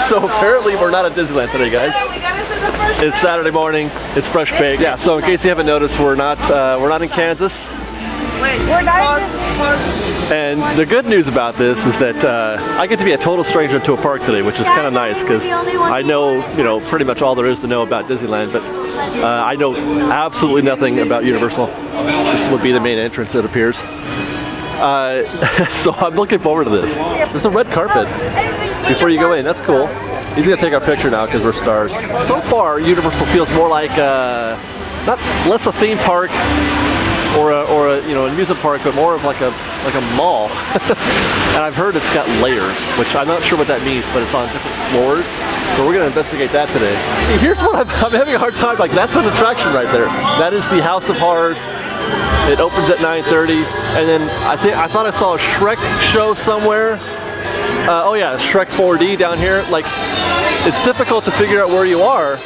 So apparently we're not at Disneyland today, guys. It's Saturday morning. It's fresh baked. Yeah. So in case you haven't noticed, we're not in Kansas. We're not. And the good news about this is that I get to be a total stranger to a park today, which is kind of nice because I know, pretty much all there is to know about Disneyland, but I know absolutely nothing about Universal. This would be the main entrance, it appears. So I'm looking forward to this. There's a red carpet before you go in. That's cool. He's gonna take our picture now because we're stars. So far, Universal feels more like less a theme park or a an amusement park, but more of like a mall. And I've heard it's got layers, which I'm not sure what that means, but it's on different floors. So we're gonna investigate that today. See, here's what I'm having a hard time. Like, that's an attraction right there. That is the House of Horrors. It opens at 9:30, and then I thought I saw a Shrek show somewhere. Oh yeah, Shrek 4D down here. Like, it's difficult to figure out where you are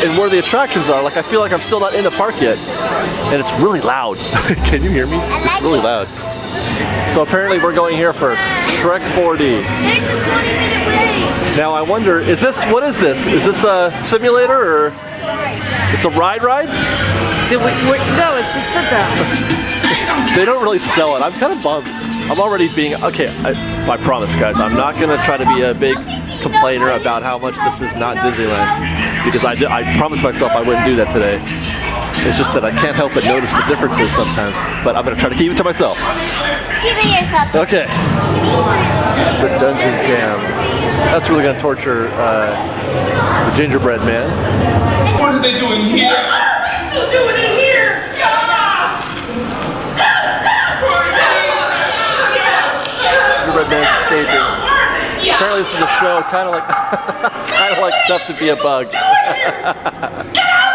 and where the attractions are. Like, I feel like I'm still not in the park yet, and it's really loud. Can you hear me? It's really loud. So apparently we're going here first. Shrek 4D. It's a 20-minute wait. Now I wonder, what is this? Is this a simulator or it's a ride? No, it's a sit down. They don't really sell it. I'm kind of bummed. I'm already being, okay, I promise guys, I'm not going to try to be a big complainer about how much this is not Disneyland, because I promised myself I wouldn't do that today. It's just that I can't help but notice the differences sometimes, but I'm going to try to keep it to myself. Keep it yourself. Okay. The dungeon cam. That's really going to torture the gingerbread man. What are they doing here? We're still doing it here! Gingerbread man's escaping. Apparently this is a show, kind of like Tough to Be a Bug. Get out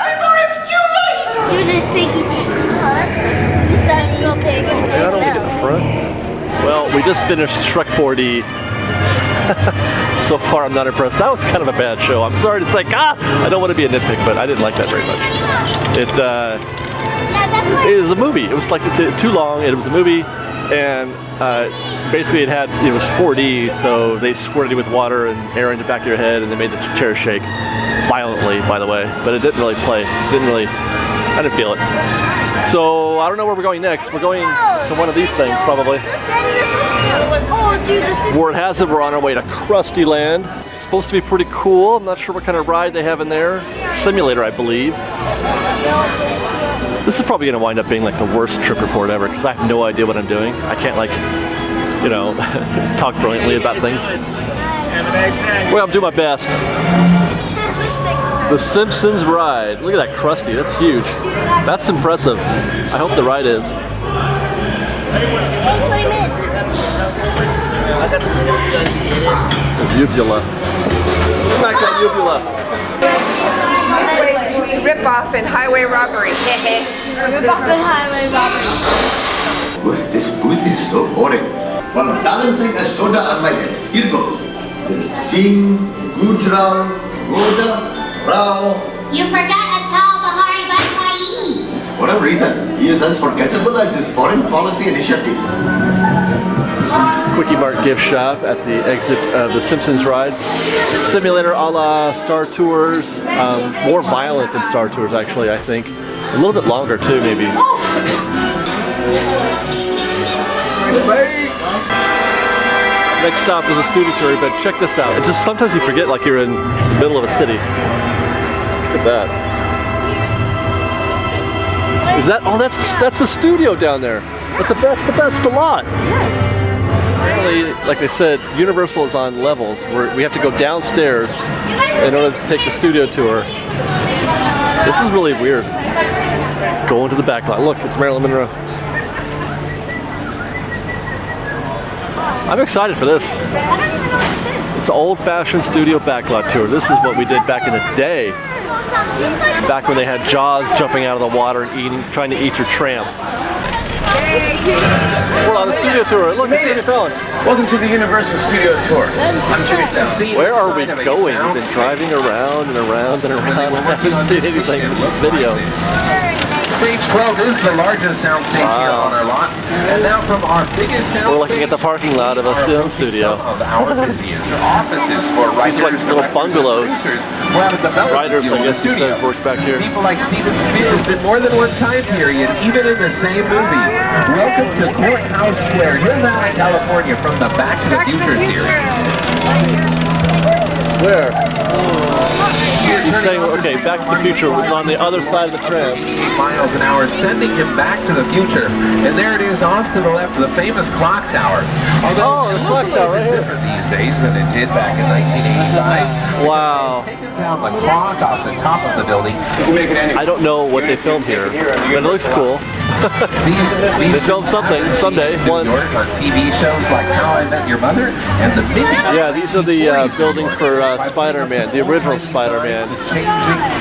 before it's too late! Do this piggy thing. Oh, that's nice. We saw the little pig and I don't get the front. Well, we just finished Shrek 4D. So far, I'm not impressed. That was kind of a bad show. I'm sorry to say, I don't want to be a nitpick, but I didn't like that very much. It was a movie. It was like too long. It was a movie, and basically it was 4D, so they squirted you with water and air in the back of your head, and they made the chair shake violently, by the way. But it didn't really play. I didn't feel it. So I don't know where we're going next. We're going to one of these things, probably. Word has it, we're on our way to Krustyland. It's supposed to be pretty cool. I'm not sure what kind of ride they have in there. Simulator, I believe. This is probably going to wind up being like the worst trip report ever, because I have no idea what I'm doing. I can't talk brilliantly about things. Well, I'm doing my best. The Simpsons ride. Look at that Krusty, that's huge. That's impressive. I hope the ride is. Hey, 20 minutes. There's uvula. Smack that uvula. Halfway between rip-off and highway robbery. Rip-off and highway robbery. This booth is so boring. While balancing a soda on my head. Here goes. Sing, Gujral, Goda, Rao. You forgot to tell the Hari Bhai. For a reason, he is as forgettable as his foreign policy initiatives. Quickie Mart gift shop at the exit of the Simpsons ride. Simulator a la Star Tours. More violent than Star Tours, actually, I think. A little bit longer, too, maybe. Next stop is a studio tour, but check this out. It just sometimes you forget like you're in the middle of a city. Look at that. Is that? Oh, that's the studio down there. That's the lot. Yes. Apparently, like they said, Universal is on levels. We have to go downstairs in order to take the studio tour. This is really weird. Going to the Backlot. Look, it's Marilyn Monroe. I'm excited for this. I don't even know what this is. It's an old-fashioned studio Backlot tour. This is what we did back in the day. Back when they had Jaws jumping out of the water and trying to eat your tramp. We're on the studio tour. Look, it's Jimmy Fallon. Welcome to the Universal Studio Tour. I'm Jimmy Fallon. Where are we going? We've been driving around and around and around. I haven't seen anything in this video. Stage 12 is the largest soundstage here on our lot. And now from our biggest soundstage, We're looking at the parking lot of a film studio. some of our busiest offices for writers, These are like little directors, bungalows. producers, who have a development Writers, feel I in the guess it studio. says, work back here. People like Steven Spielberg did more than one time period, even in the same movie. Welcome to Courthouse Square, Hill Valley, California, from the Back to the Future series. Where? He's saying, okay, Back to the Future was on the other side of the tram. 88 miles an hour, sending him back to the future. And there it is off to the left, the famous clock tower. Although Oh, the it clock looks a tower little right bit different these days than it did back in 1985. Wow. Taking down the clock off the top of the building. I don't know what they filmed here, but it looks cool. They filmed something someday, once. On TV shows like How I Met Your Mother and the Mickey. Yeah, these are the buildings for Spider-Man, the original Spider-Man,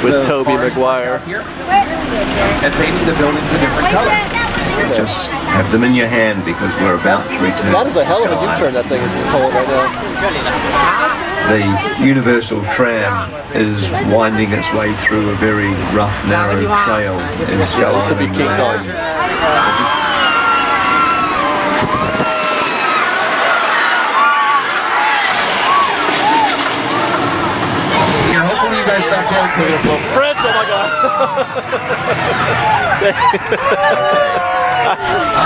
with Tobey Maguire. And painting the buildings a different color. Just have them in your hand because we're about to return. That is a hell of a U-turn that thing is pulling right now. The Universal Tram is winding its way through a very rough, narrow trail in This would be King Kong. Yeah, hopefully you guys back there can French, oh my god!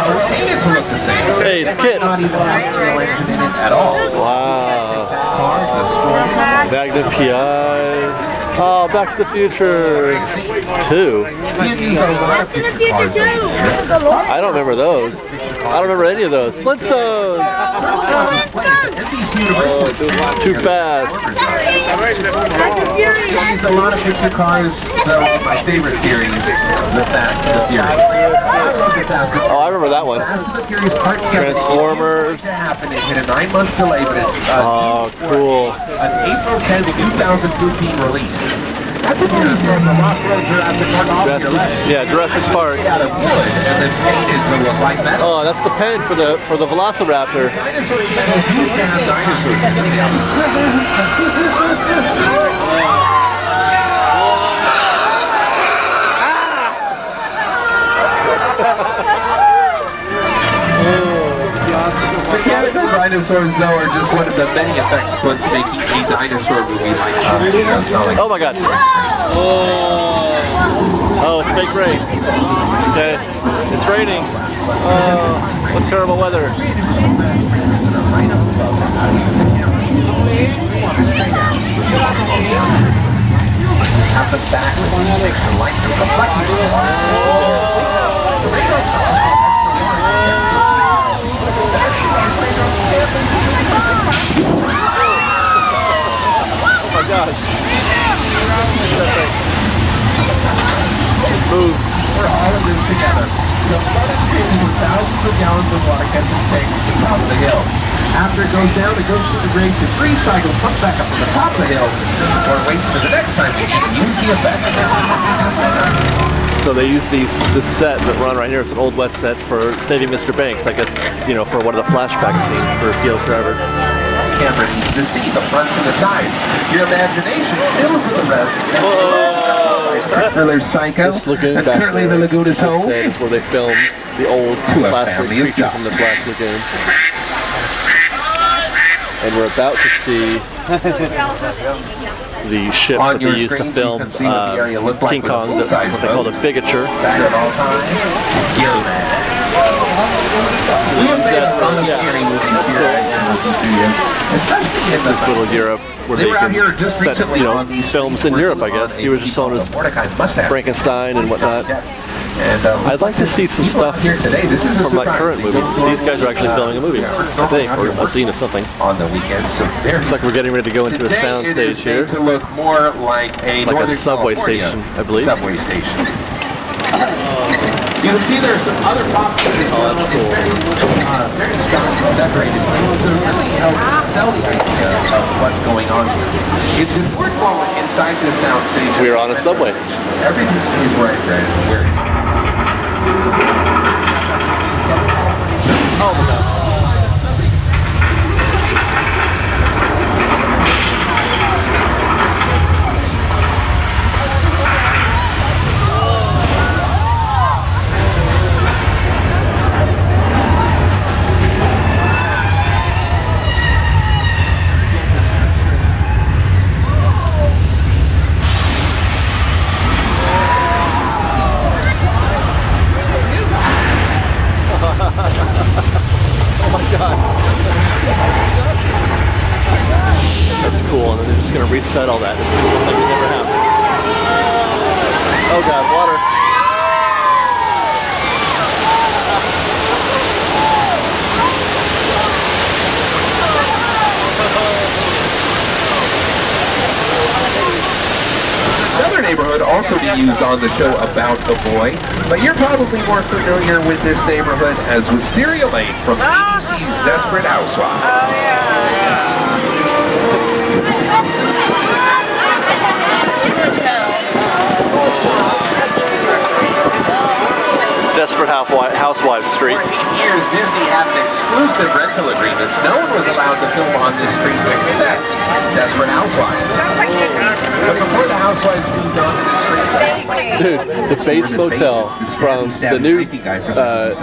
we're painted to look the same. Hey, it's Kit. Not even have a real engine in it at all. Wow. Cars, the storm. Magnum PI. Oh, Back to the Future 2. Back to the Future too. I don't remember those. I don't remember any of those. Flintstones! NBC Universal Too fast. Fast and Furious. There's a lot of picture cars, though my favorite series, The Fast and the Furious. I love The Fast and Oh, I remember that one. Fast and the Furious Part 7. Transformers. It happened. It hit a 9-month delay, but it's Oh, cool. an April 10, 2015 release. That's a bonus from the Lost World Jurassic Park off your left. Yeah, Jurassic Park. Out of wood and then painted to look like metal. Oh, that's the pen for the Velociraptor. Dinosaur panels used to have dinosaurs in Mechanical dinosaurs, though, are just one of the many effects puts making a dinosaur movie like Sonic. Oh my god. Oh, it's fake rain. Okay. It's raining. Oh, what terrible weather. At the back, the light Oh my gosh. It moves. We're all in this together. The flood is created with thousands of gallons of water kept in tanks at the top of the hill. After it goes down, it goes through the grade to 3 cycles, comes back up to the top of the hill, before it waits for the next time we can use the effect. So they use this set that run right here. It's an Old West set for Saving Mr. Banks, I guess, you know, for one of the flashback scenes for Field Travers. Camera needs to see the fronts and the sides. Your imagination fills with the rest. Thriller Psycho. This lagoon back Apparently there, the lagoon is I home. said, is where they filmed the old To a classic family of creature from the Black Lagoon. And we're about to see the ship On that your they used to screens, you film can see what the area looked like King with a Kong, full-size what they called a boat. bigature. Back at all times. We have made a ton of scary movies here. Especially in This is little Europe, where They they were out here can just set, recently you know, on these films in Europe, I guess. He was just showing us Frankenstein and whatnot. And, I'd like to see some stuff here today. This is a from like surprise. current movies. These guys are actually filming a movie, I think, or a scene of something. On the weekend, so there. Looks like we're getting ready to go into a sound stage here. To look more like a Like a Northern subway California station, I believe. Subway station. You can see there are some other props that they Oh, that's cool. It's very stunning and decorated to really help sell the idea of what's going on here. It's important while we're inside this sound stage. We're on a subway. Everything stays right, where Oh my god. reset all that. It's like it never happened. Oh God, water. Another neighborhood also be used on the show About the Boy, but you're probably more familiar with this neighborhood as Wisteria Lane from ABC's Desperate Housewives. Desperate Housewives Street. For 8 years, Disney had an exclusive rental agreement. No one was allowed to film on this street except Desperate Housewives. But before the Housewives moved on to this street, Dude, the Bates Motel from the new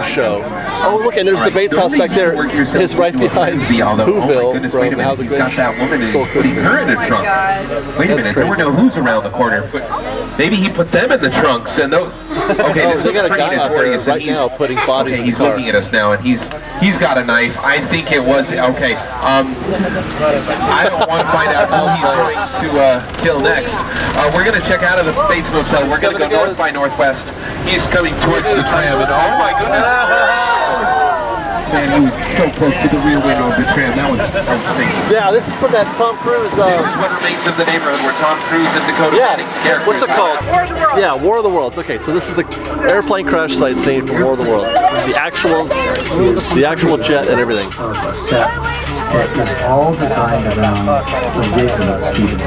show. Oh, look, and there's the Bates house back there. It's right behind Whoville from How the Grinch Stole Christmas. Her in a trunk. Wait a minute, there were no Who's around the corner. Maybe he put them in the trunks and those. Okay, this looks pretty notorious. Right now putting bodies in the he's car. looking at us now, and he's got a knife. I think it was okay. I don't want to find out who he's going to kill next. We're gonna check out of the Bates Motel. We're gonna go north by northwest. He's coming towards the tram, and oh my goodness! Man, he was so close to the rear window of the tram. That was crazy. Yeah, this is from that Tom Cruise. This is what remains of the neighborhood where Tom Cruise and Dakota Fanning's characters. What's it called? War of the Worlds. Yeah, War of the Worlds. Okay, so this is the airplane crash site scene from War of the Worlds. The actual jet and everything. A set that is all designed around the vision of Stephen.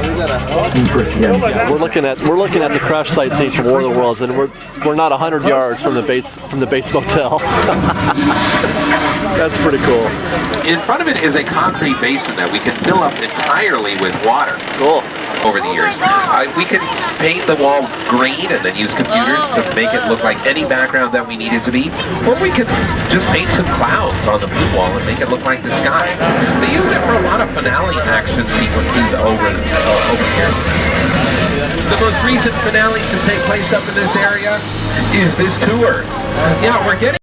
We're looking at the crash site scene from War of the Worlds, and we're not 100 yards from the Bates Motel. That's pretty cool. In front of it is a concrete basin that we can fill up entirely with water. Cool. Over the years, we can paint the wall green and then use computers to make it look like any background that we need it to be, or we could just paint some clouds on the blue wall and make it look like the sky. They use it for a lot of finale action sequences over the years. The most recent finale to take place up in this area is this tour. Yeah, we're getting